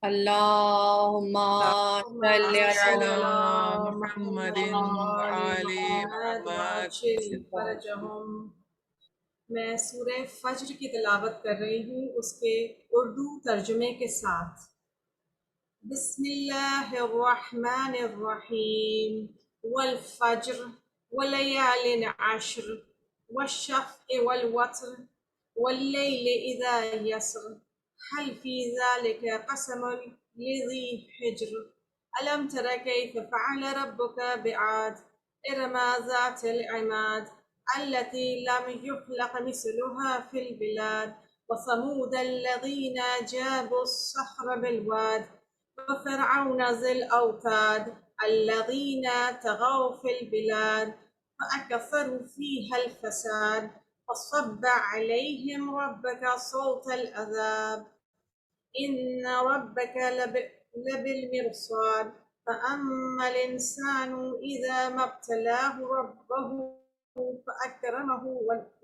اللهم صل على محمد محمد وآل وآل محمد محمد وعجل فرجهم۔ میں سورہ فجر کی تلاوت کر رہی ہوں اس کے اردو ترجمے کے ساتھ۔ بسم اللہ الرحمن الرحیم۔ والفجر وليال عشر والشفع والوتر والليل إذا يسر هل في ذلك قسم لذي حجر ألم تر كيف فعل ربك بعاد إرم ذات العماد التي لم يخلق مثلها في البلاد وثمود الذين جابوا الصخر بالواد وفرعون ذي الأوتاد الذين طغوا في البلاد فأكثروا فيها الفساد فصب عليهم ربك صوت العذاب إن ربك لبالمرصاد فأما الإنسان إذا ما ابتلاه ربه فأكرمه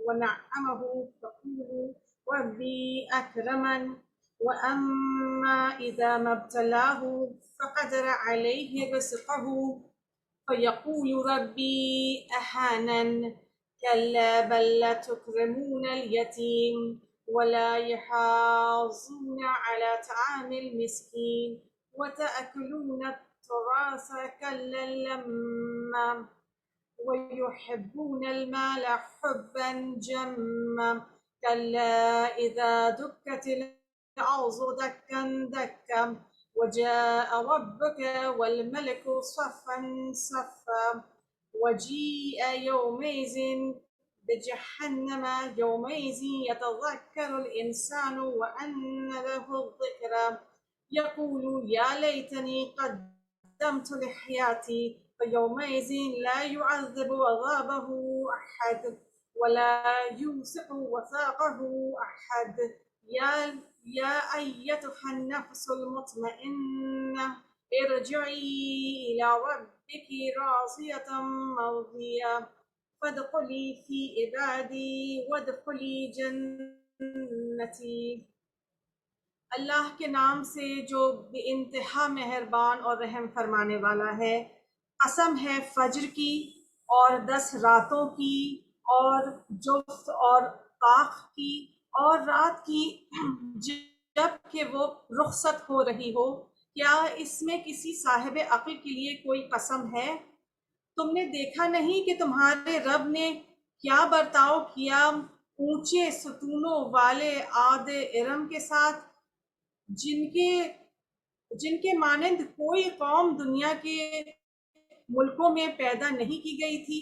ونعمه فقول ربي أكرمن وأما إذا ما ابتلاه فقدر عليه رزقه فيقول ربي أهانن كلا بل لا تكرمون اليتيم ولا يحاضون على طعام المسكين وتأكلون التراث كلا لما ويحبون المال حبا جما كلا إذا دكت الأرض دكا دكا وجاء ربك والملك صفا صفا وجيء يومئذ بجهنم يومئذ يتذكر الإنسان وأن له الذكرى يقول يا ليتني قدمت لحياتي فيومئذ لا يعذب عذابه أحد ولا يوثق وثاقه أحد يا أيتها النفس المطمئنة ارجعي إلى ربك راضية مرضية فادخلي في عبادي وادخلي جنتي۔ اللہ کے نام سے جو بے انتہا مہربان اور رحم فرمانے والا ہے۔ قسم ہے فجر کی اور 10 راتوں کی اور جفت اور قاف کی اور رات کی جب کہ وہ رخصت ہو رہی ہو، کیا اس میں کسی صاحب عقل کے لیے کوئی قسم ہے؟ تم نے دیکھا نہیں کہ تمہارے رب نے کیا برتاؤ کیا اونچے ستونوں والے عاد ارم کے ساتھ، جن کے مانند کوئی قوم دنیا کے ملکوں میں پیدا نہیں کی گئی تھی،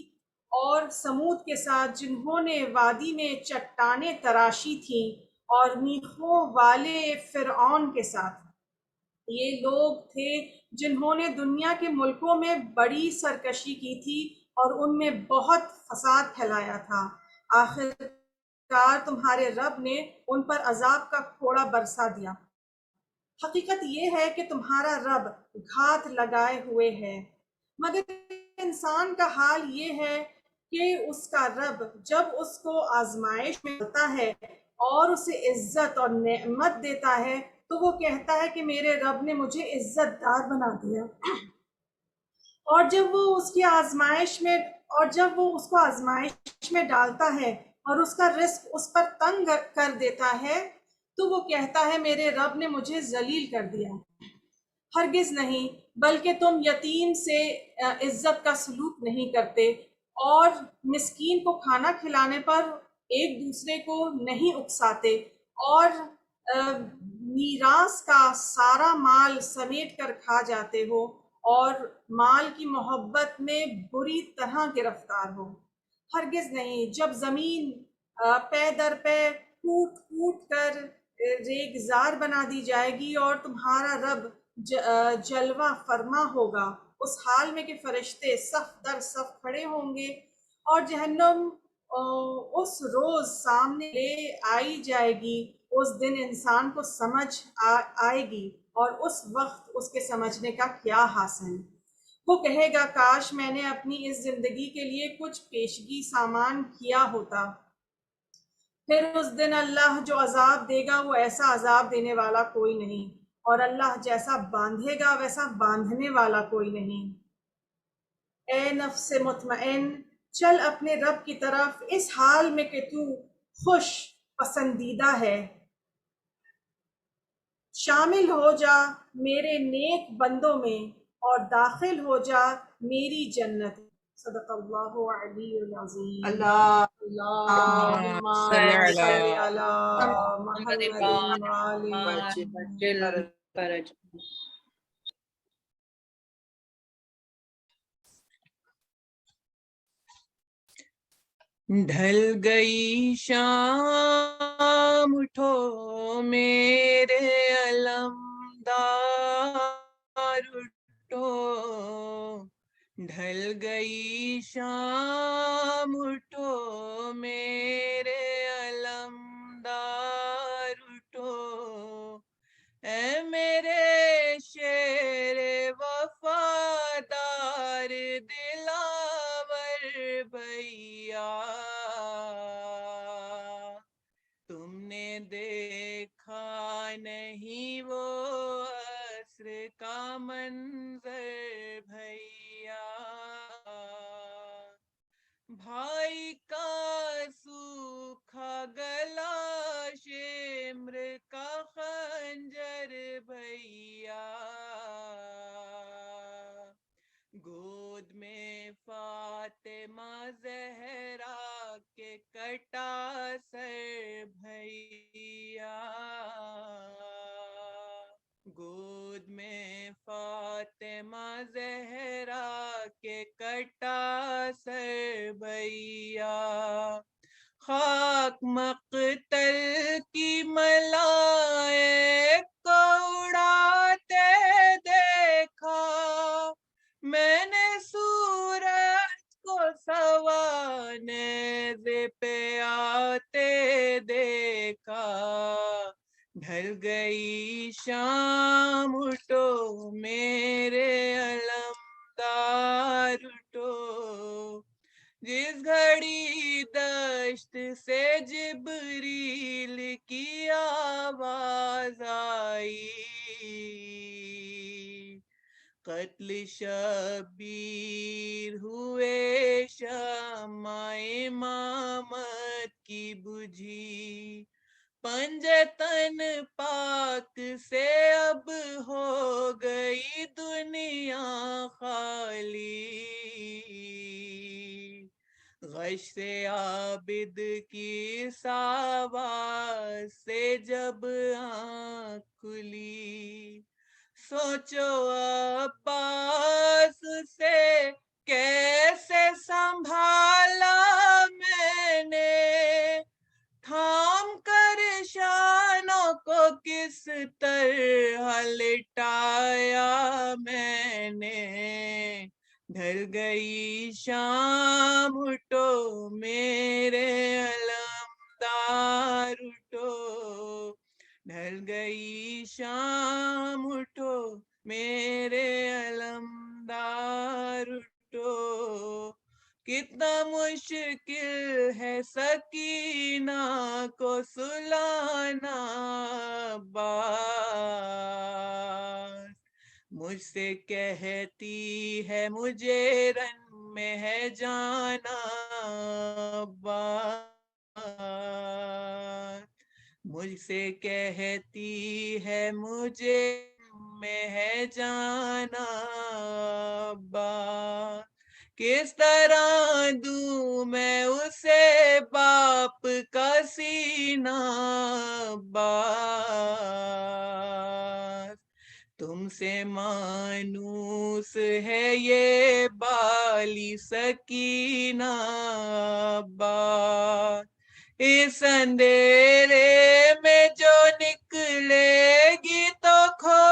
اور سمود کے ساتھ جنہوں نے وادی میں چٹانیں تراشی تھیں، اور میخوں والے فرعون کے ساتھ۔ یہ لوگ تھے جنہوں نے دنیا کے ملکوں میں بڑی سرکشی کی تھی اور ان میں بہت فساد پھیلایا تھا۔ آخر کار تمہارے رب نے ان پر عذاب کا کوڑا برسا دیا۔ حقیقت یہ ہے کہ تمہارا رب گھات لگائے ہوئے ہے، مگر انسان کا حال یہ ہے کہ اس کا رب جب اس کو آزمائش میں ڈالتا ہے اور اسے عزت اور نعمت دیتا ہے تو وہ کہتا ہے کہ میرے رب نے مجھے عزت دار بنا دیا، اور جب وہ اس کو آزمائش میں ڈالتا ہے اور اس کا رزق اس پر تنگ کر دیتا ہے تو وہ کہتا ہے میرے رب نے مجھے ذلیل کر دیا۔ ہرگز نہیں، بلکہ تم یتیم سے عزت کا سلوک نہیں کرتے اور مسکین کو کھانا کھلانے پر ایک دوسرے کو نہیں اکساتے، اور میراث کا سارا مال سمیٹ کر کھا جاتے ہو اور مال کی محبت میں بری طرح گرفتار ہو۔ ہرگز نہیں، جب زمین پے در پے کوٹ کوٹ کر ریگزار بنا دی جائے گی اور تمہارا رب جلوہ فرما ہوگا، اس حال میں کہ فرشتے صف در صف کھڑے ہوں گے، اور جہنم اس روز سامنے لے آئی جائے گی۔ اس دن انسان کو سمجھ آئے گی اور اس وقت اس کے سمجھنے کا کیا حاصل۔ وہ کہے گا کاش میں نے اپنی اس زندگی کے لیے کچھ پیشگی سامان کیا ہوتا۔ پھر اس دن اللہ جو عذاب دے گا وہ ایسا عذاب دینے والا کوئی نہیں۔ اور اللہ جیسا باندھے گا ویسا باندھنے والا کوئی نہیں۔ اے نفس مطمئن، چل اپنے رب کی طرف اس حال میں کہ تو خوش پسندیدہ ہے، شامل ہو جا میرے نیک بندوں میں اور داخل ہو جا میری جنت۔ صدق اللہ علی العظیم۔ اللہ اللہم صل صل علی علی محمد محمد وآلہ وعجل فرج۔ ڈھل گئی شام اٹھو میرے علمدار اٹھو، ڈھل گئی شام اٹھو میرے علمدار اٹھو، اے میرے شیر وفادار دلاور بھیا، تم نے دیکھا نہیں وہ عصر کا منظر بھیا، بھائی کا سوکھا گلا شمر کا خنجر بھیا، گود میں فاطمہ زہرا کے کٹا سر بھیا، گود میں فاطمہ زہرا کے کٹا سر بھیا، خاک مقتل کی ملائک کو اڑاتے دیکھا، میں نے سورج کو سوانے پہ آتے دیکھا، ڈھل گئی شام اٹھو میرے علمدار اٹھو، جس گھڑی دشت سے جبریل کی آواز آئی، قتل شبیر ہوئے شمع امامت کی بجھی، پنجتن پاک سے اب ہو گئی دنیا خالی، غش سے عابد کی آواز سے جب آنکھ کھلی، سوچو عباس سے کیسے سنبھالا میں نے، تھام کر شانوں کو کس طرح لٹایا میں نے، ڈھل گئی شام اٹھو میرے علمدار اٹھو، ڈھل گئی شام اٹھو میرے علمدار اٹھو، کتنا مشکل ہے سکینہ کو سلانا عباس، مجھ سے کہتی ہے مجھے رن میں ہے جانا عباس، مجھ سے کہتی ہے مجھے میں ہے جانا عباس، کس طرح دوں میں اسے باپ کا سینہ عباس، تم سے مانوس ہے یہ بالی سکینہ عباس، اس اندھیرے میں جو نکلے گی تو کھو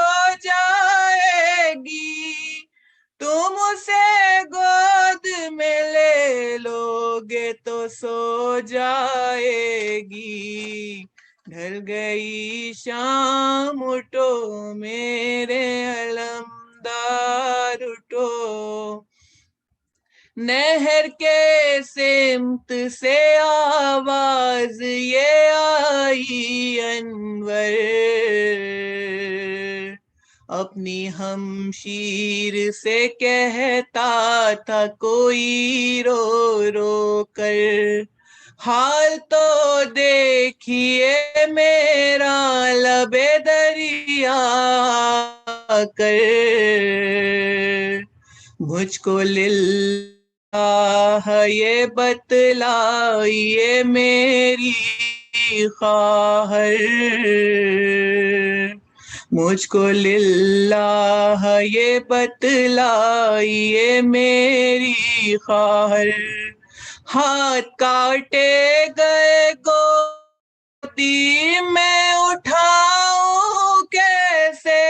جائے گی، تم اسے گود میں لے لو گے تو سو جائے گی، ڈھل گئی شام اٹھو میرے علمدار اٹھو، نہر کے سمت سے آواز یہ آئی انور، اپنی ہمشیر سے کہتا تھا کوئی رو رو کر، حال تو دیکھیے میرا لب دریا کر، مجھ کو للہ یہ بتلائیے میری خواہر، مجھ کو للہ یہ بتلائیے میری خواہر، ہاتھ کاٹے گئے گودی میں اٹھاؤں کیسے،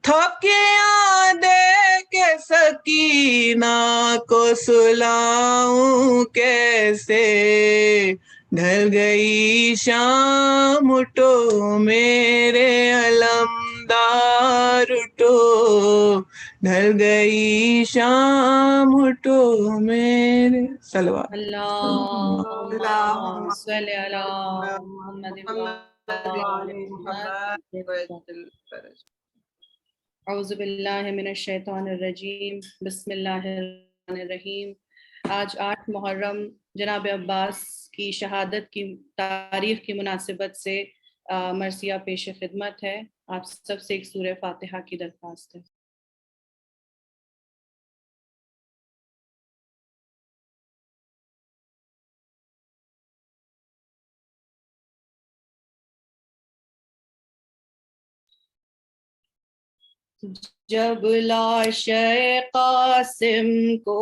تھپکیاں دے کے سکینہ کو سلاؤں کیسے، ڈھل گئی شام اٹھو میرے علمدار اٹھو، ڈھل گئی شام اٹھو میرے صلوات اللہم صلی علی محمد اعوذ باللہ من الشیطان الرجیم، بسم اللہ الرحمن الرحیم۔ آج 8 محرم جناب عباس کی شہادت کی تاریخ کی مناسبت سے مرثیہ پیش خدمت ہے۔ آپ سب سے ایک سورہ فاتحہ کی درخواست ہے۔ جب لاش قاسم کو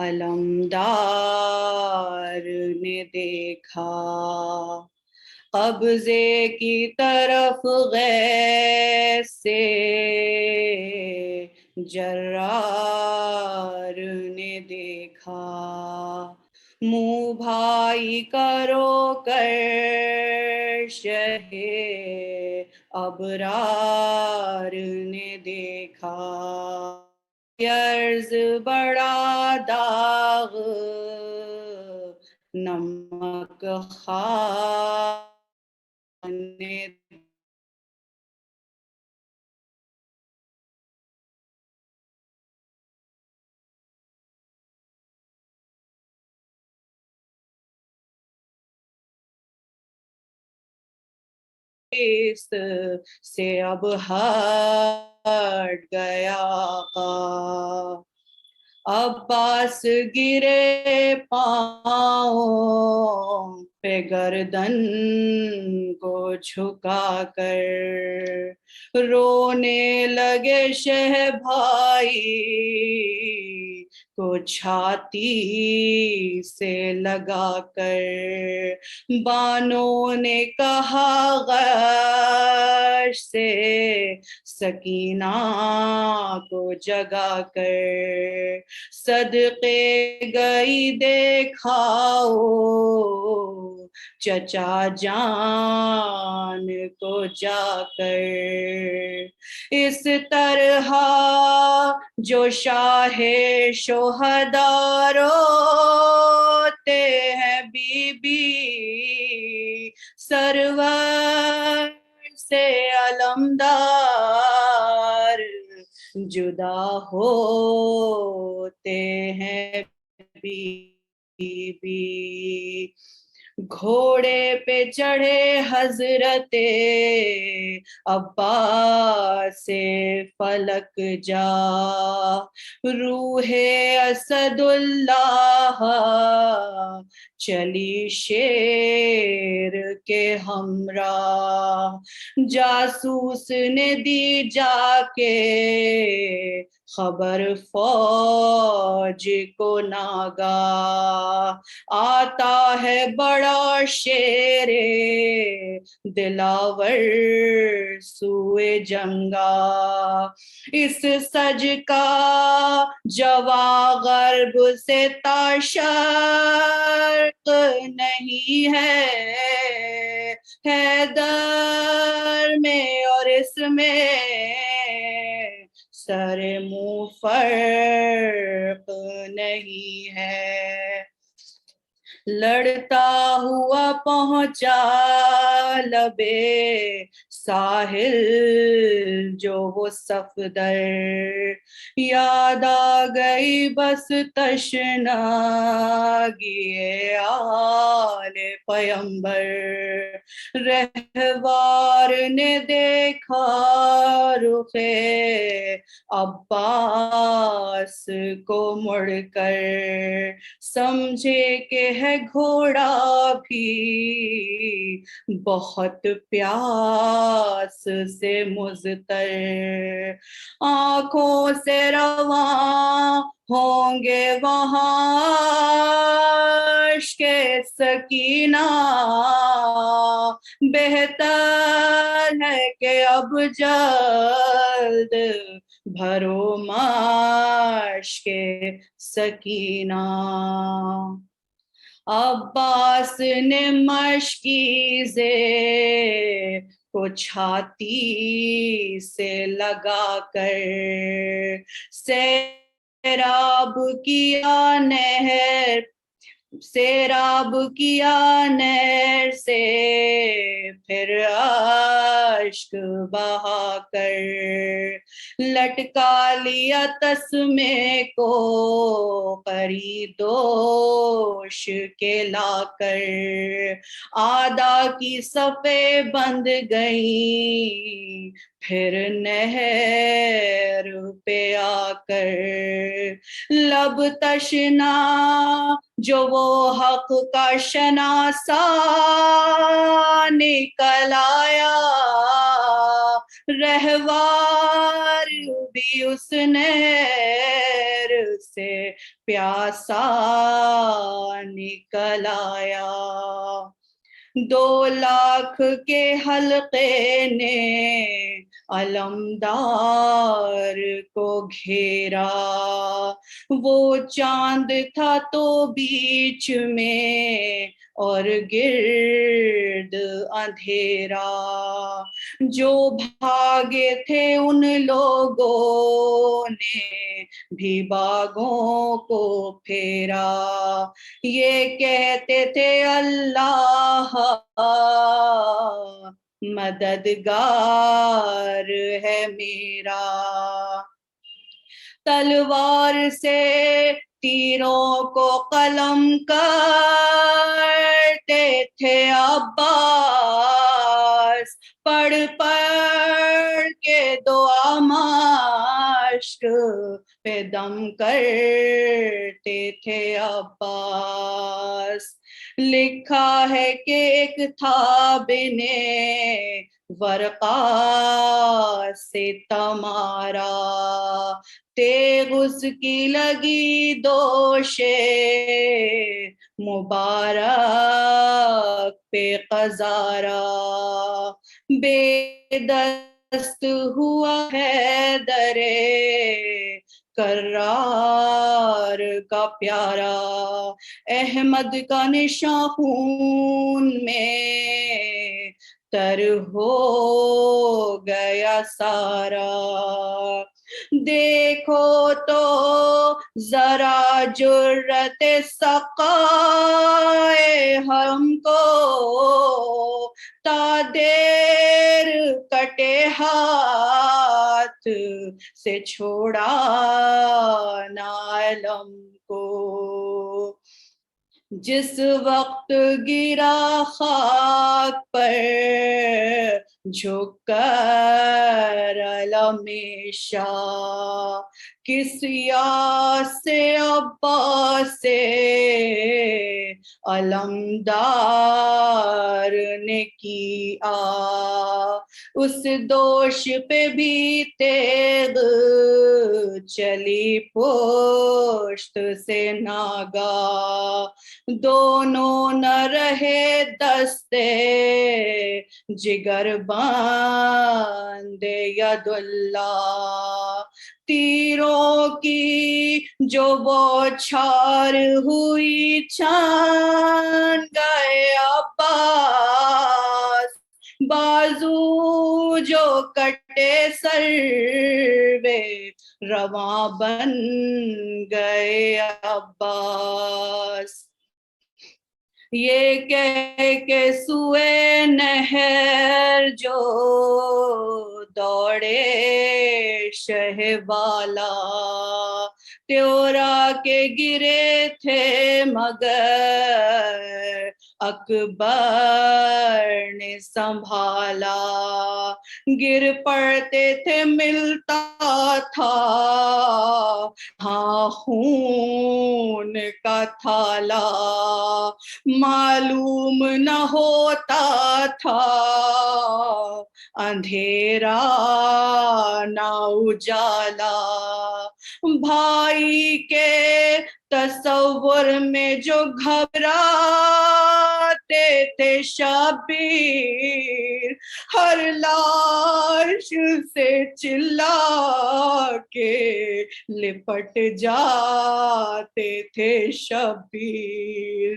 علمدار نے دیکھا، قبضے کی طرف غیر سے جرار نے دیکھا، منہ بھائی کرو کر شہ ابرار نے دیکھا، عرض بڑا داغ نمک خوان نے اس سے اب ہٹ گیا آقا، عباس گرے پاؤں پہ گردن کو جھکا کر، رونے لگے شہ بھائی کو چھاتی سے لگا کر، بانوں نے کہا غش سے سکینہ کو جگا کر، صدقے گئی دیکھاؤ چچا جان کو جا کر، اس طرح جو شاہ شہداء روتے ہیں بی بی سرور سے علمدار جدا ہوتے ہیں بی بی، گھوڑے پہ چڑھے حضرت عباس سے فلک جا، روح اسد اللہ چلی شیر کے ہمراہ، جاسوس نے دی جا کے خبر فوج کو ناگاہ، آتا ہے بڑا شیر دلاور سوئے جنگا، اس سج کا جواں غرب سے تا شرق نہیں ہے، حیدر میں اور اس میں سر منہ فرق نہیں ہے، لڑتا ہوا پہنچا لبے ساحل جو وہ صفدر، یاد آ گئی بس تشنگی آل پیمبر، رہوار نے دیکھا رخ عباس کو مڑ کر، سمجھے کہ ہے گھوڑا بھی بہت پیاس سے مضطر، آنکھوں سے رواں ہوں گے وہاں اشک سکینہ، بہتر ہے کہ اب جلد بھرو مشک سکینہ۔ عباس نے مشکیزے کو چھاتی سے لگا کر، سیراب کیا نہر، سیراب کیا نہر سے پھر اشک بہا کر، لٹکا لیا تسمے کو قریدوش کے لا کر، آدھا کی صفیں بند گئیں پھر نہر پہ آ کر، لب تشنا جو وہ حق کا شناسا نکل آیا، رہوار بھی اس نہر سے پیاسا نکل آیا، 2,00,000 کے حلقے نے علمدار کو گھیرا، وہ چاند تھا تو بیچ میں اور گرد اندھیرا، جو بھاگے تھے ان لوگوں نے بھی باغوں کو پھیرا، یہ کہتے تھے اللہ مددگار ہے میرا، تلوار سے تیروں کو قلم کرتے تھے عباس، پڑھ پڑھ کے دعا مشق پہ دم کرتے تھے عباس، لکھا ہے کہ ایک تھا بن ورقا سے تمہارا، تیغ اس کی لگی دوشے مبارک پہ قذارا، بے دست ہوا حیدر کرار کا پیارا، احمد کا نشاں خون میں تر ہو گیا سارا، دیکھو تو ذرا جرت سقائے ہم کو، تا دیر کٹے ہاتھ سے چھوڑا نہ علم کو، جس وقت گرا خاک پر جھک کر علم شاہ، کس یاد سے عباس سے علمدار نے کی آ، اس دوش پہ بھی تیغ چلی پشت سے ناگا، دونوں نہ رہے دستے جگر باندے ید اللہ، تیروں کی جو بوچھار ہوئی چھان گئے عباس، بازو جو کٹے سر بے رواں بن گئے عباس، یہ کہہ کے سوئے نہر جو دوڑے شہ بالا، تیورا کے گرے تھے مگر اکبر نے سنبھالا، گر پڑتے تھے ملتا تھا ہاں خون کا تھالا، معلوم نہ ہوتا تھا اندھیرا نہ اجالا، بھائی کے تصور میں جو گھبراتے تھے شبیر، ہر لاش سے چلا کے لپٹ جاتے تھے شبیر۔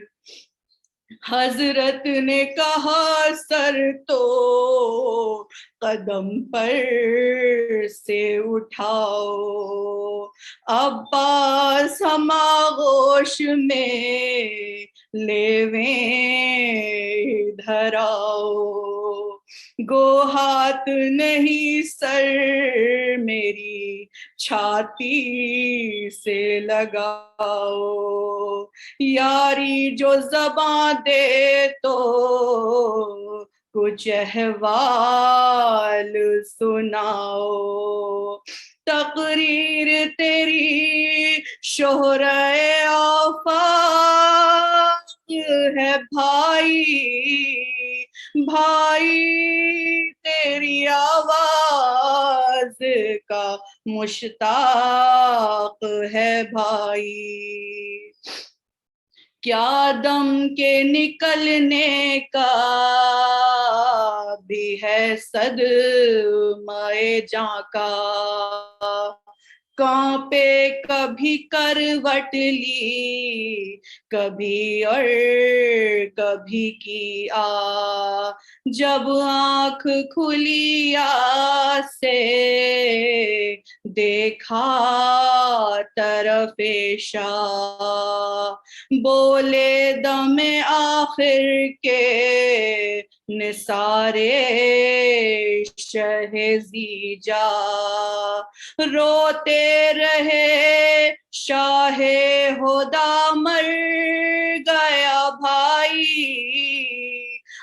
حضرت نے کہا سر تو قدم پر سے اٹھاؤ، عباس ہم آغوش میں لیویں ادھر آؤ، گو ہاتھ نہیں سر میری چھاتی سے لگاؤ، یاری جو زباں دے تو کچھ احوال سناؤ، تقریر تیری شہرۂ آفاق ہے بھائی، بھائی تیری آواز کا مشتاق ہے بھائی، کیا دم کے نکلنے کا بھی ہے صدمہ جاں کا، کانپے کبھی کروٹ لی کبھی اور کبھی کی جب آنکھ کھلی سے دیکھا طرف شاہ، بولے دم آخر کے نثارے شہ زیجا، روتے رہے شاہ ہدا مر گیا بھائی،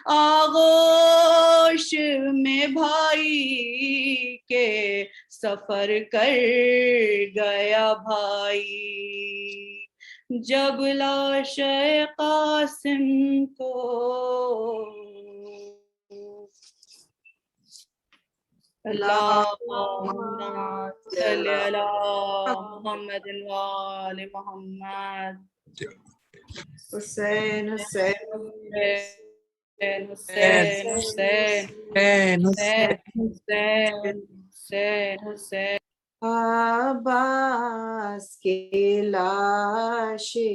آغوش میں بھائی کے سفر کر گیا بھائی، جب لاش قاسم کو اللہم صلی علی محمد وآل محمد، حسین حسین حسین حسین حسین حسین حسین حسین، عباس کے لاشے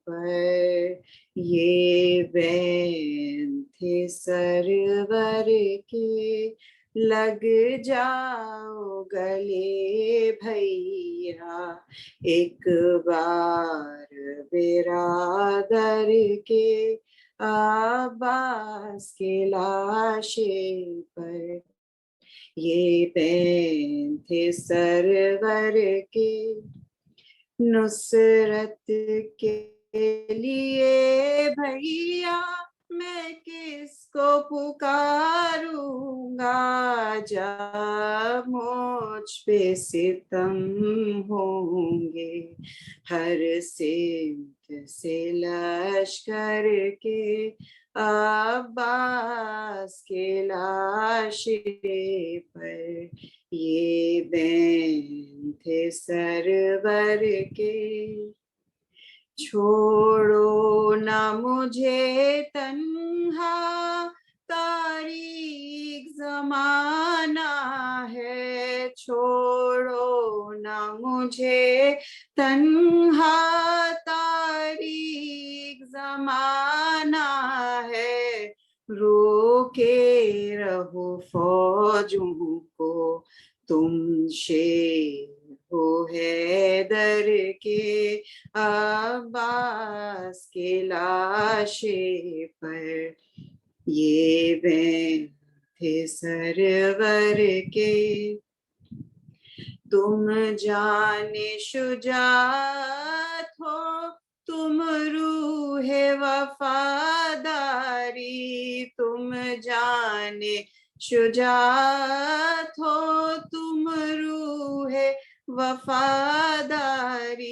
پر یہ بین تھے سرور کے، لگ جاؤ گلے بھیا ایک بار برادر کے، عباس کے لاشے پر یہ بین تھے سرور کے، نصرت کے لیے بھیا میں کس کو پکاروں گا، جب مجھ پہ ستم ہوں گے ہر سمت سے لشکر کے، عباس کے لاشے پر یہ بین تھے سرور کے، چھوڑو نہ مجھے تنہا تاریک زمانہ ہے، چھوڑو نہ مجھے تنہا تاریک زمانہ ہے، روکے رہو فوجوں کو تم شیر ہو حیدر کے، عباس کے لاشے پر یہ بین تھے سرور کے تم جانے شجاعت ہو تم روح وفاداری تم جانے شجاعت ہو تم روح وفاداری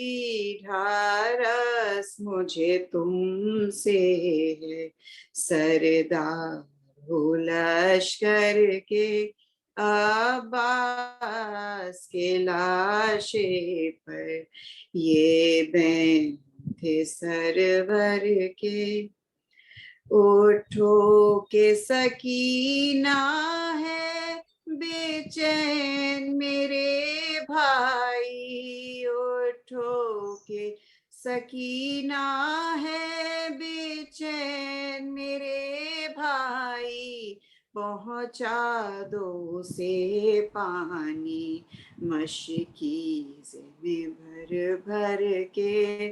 ڈھارس مجھے تم سے ہے سردار ہو لشکر کے عباس کے لاشے پر یہ بین تھے سرور کے اٹھو کہ سکینہ ہے بے چین میرے بھائی اٹھو کہ سکینہ ہے بے چین میرے بھائی پہنچا دو سے پانی مشکیز میں بھر بھر کے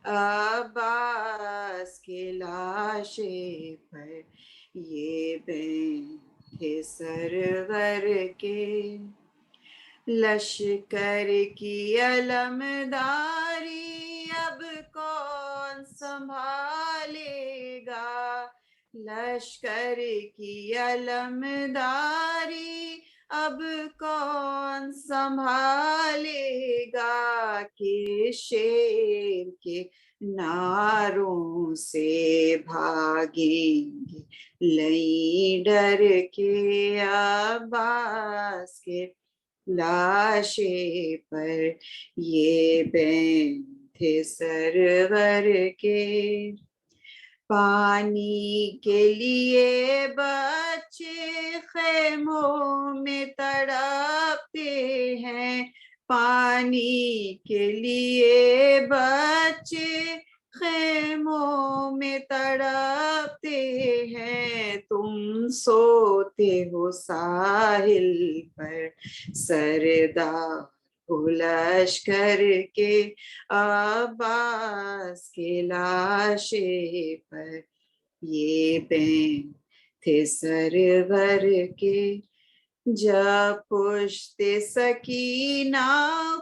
عباس کے لاشے پر یہ بین تھے سرور کے لشکر کی علمداری اب کون سنبھالے گا لشکر کی علمداری اب کون سنبھالے گا کہ شیر کے ناروں سے بھاگیں گے لئی ڈر کے عباس کے لاشے پر یہ بین تھے سرور کے پانی کے لیے بچے خیموں میں تڑپتے ہیں پانی کے لیے بچے خیموں میں تڑپتے ہیں تم سوتے ہو ساحل پر سردار ہو لشکر کے عباس کے لاشے پر یہ بین تھے سرور کے جب پشت سکینہ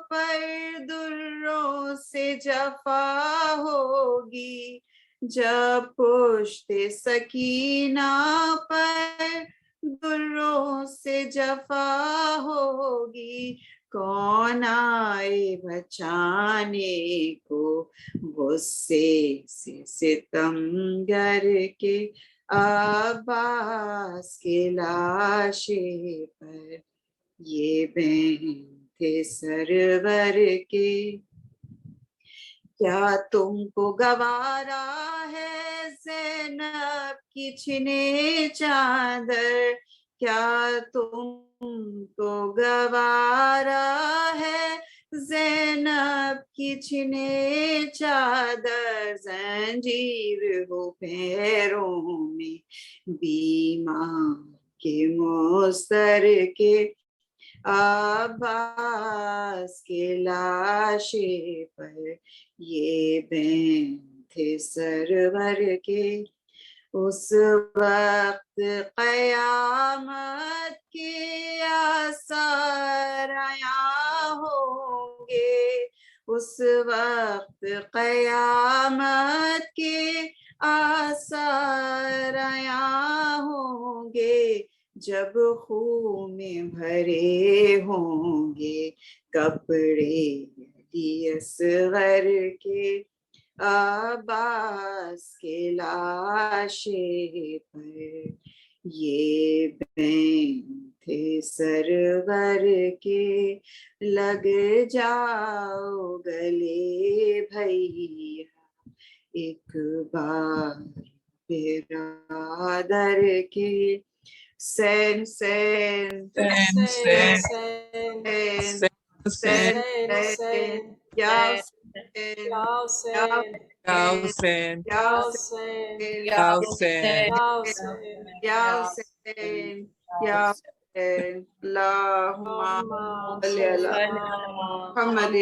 پر دروں سے جفا ہوگی جب پشت سکینہ پر دروں سے جفا ہوگی کون آئے بچانے کو غصے سے ستمگر کے عباس کے لاشے پر یہ بین تھے سرور کے کیا تم کو گوارا ہے زینب کی چھنے چادر کیا تم کو گوارا ہے زینب کی چھنے چادر زنجیر ہو پیروں میں بیمار کے مستر کے عباس کے لاشے پر یہ بین تھے سرور کے اس وقت قیامت کے آثار عیاں ہوں گے اس وقت قیامت کے آثار عیاں ہوں گے جب خون میں بھرے ہوں گے کپڑے علی اصغر کے عباس کے لاشے پر یہ بین تھے سرور کے لگ جاؤ گلے بھیا ایک بار برادر کے سین سین سین سین سین سین سین سین یا یاو سین یاو سین یاو سین یاو سین یاو سین یا حسین یا اللهم صل على محمد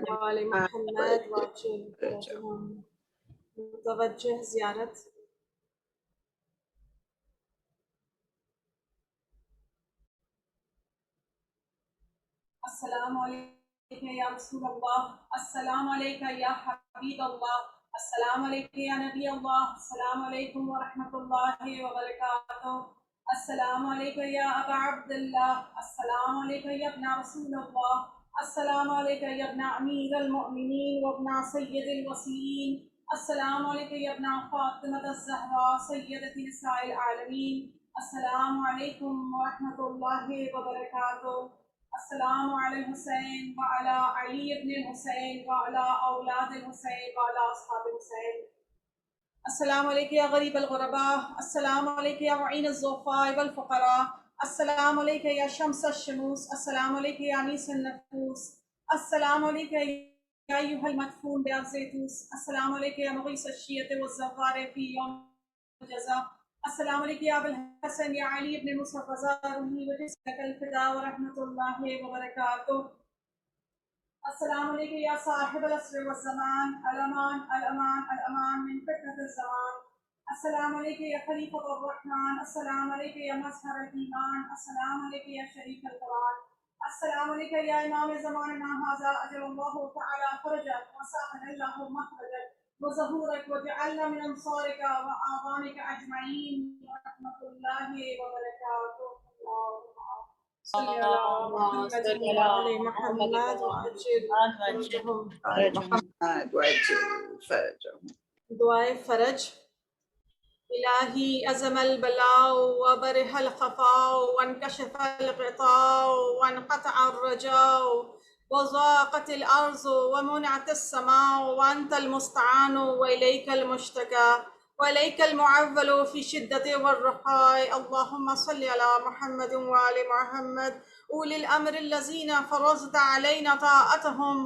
وعلى محمد وعجل فرجهم. متوجہ زیارت. السلام علیکم یا رسول اللہ، السلام علیکم یا حبیب اللہ، السلام علیکم یا نبی اللہ، السلام علیکم ورحمۃ اللہ وبرکاتہ، السلام علیکم یا ابا عبداللہ، السلام علیکم یا ابن رسول اللہ، السلام علیکم یا ابن امیر المؤمنین وابن سید الوصیین، السلام علیکم یا ابن فاطمہ الزہراء سیدۃ نساء العالمین، السلام علیکم ورحمۃ اللہ وبرکاتہ، السلام علی الحسین وعلی علی ابن الحسین وعلی اولاد الحسین وعلی اصحاب الحسین. السلام علیکم یا غریب الغرباء، السلام علیکم یا معین الضعفاء والفقراء، السلام علیکم یا شمس الشموس، السلام علیکم یا انیس النفوس، السلام علیکم یا ایھا المدفون بارض طوس، السلام علیکم یا مغیث الشیعۃ والزوار فی یوم الجزاء، السلام علیکم یا ابو الحسن یا علی ابن مصطفی روحی وجسمک الفداء ورحمۃ اللہ وبرکاتہ. السلام علیکم یا صاحب العصر والزمان، الامان الامان الامان من فتنة الزمان، السلام علیکم یا خلیفۃ الرحمن، السلام علیکم یا مظہر الایمان، السلام علیکم یا شریک القرآن، السلام علیکم یا امام زماننا ھذا اجل اللہ تعالی فرجک وسهل اللہ مخرجک وظہورک وجعلنا من انصارک واعوانک اجمعین ورحمۃ اللہ وبرکاتہ. صلی اللہ محمد وعلی محمد وعجل فرجهم. محمد وعجل فرجهم. دعائے فرج. الہی عظم البلاء وبرح الخفاء وانکشف الغطاء وانقطع الرجاء وضاقت الارض ومنعت السماء وانت المستعان والیک المشتکى والیک المعول في الشدة والرخاء. اللهم صل على محمد وعلى محمد اولي الامر الذين فرضت علينا طاعتهم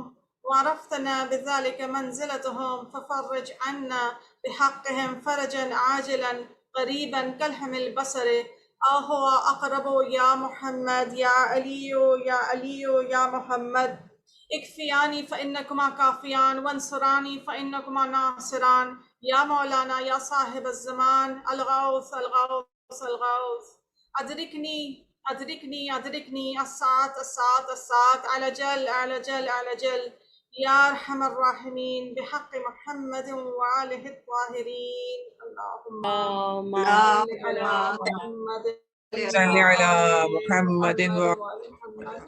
وعرفتنا بذلك منزلتهم ففرج عنا بحقهم فرجا عاجلا قريبا كلهم البصر. آهو أقرب يا محمد يا علي يا علي يا محمد. اكفياني فإنكما كافيان وانصراني فإنكما ناصران. يا مولانا يا صاحب الزمان الغوث الغوث الغوث. أدركني أدركني أدركني الساعة الساعة الساعة على جل على جل على جل یا ارحم الراحمین بحق محمد وآلہ الطاہرین. اللہم صل علی محمد صلی علی محمد وآل محمد.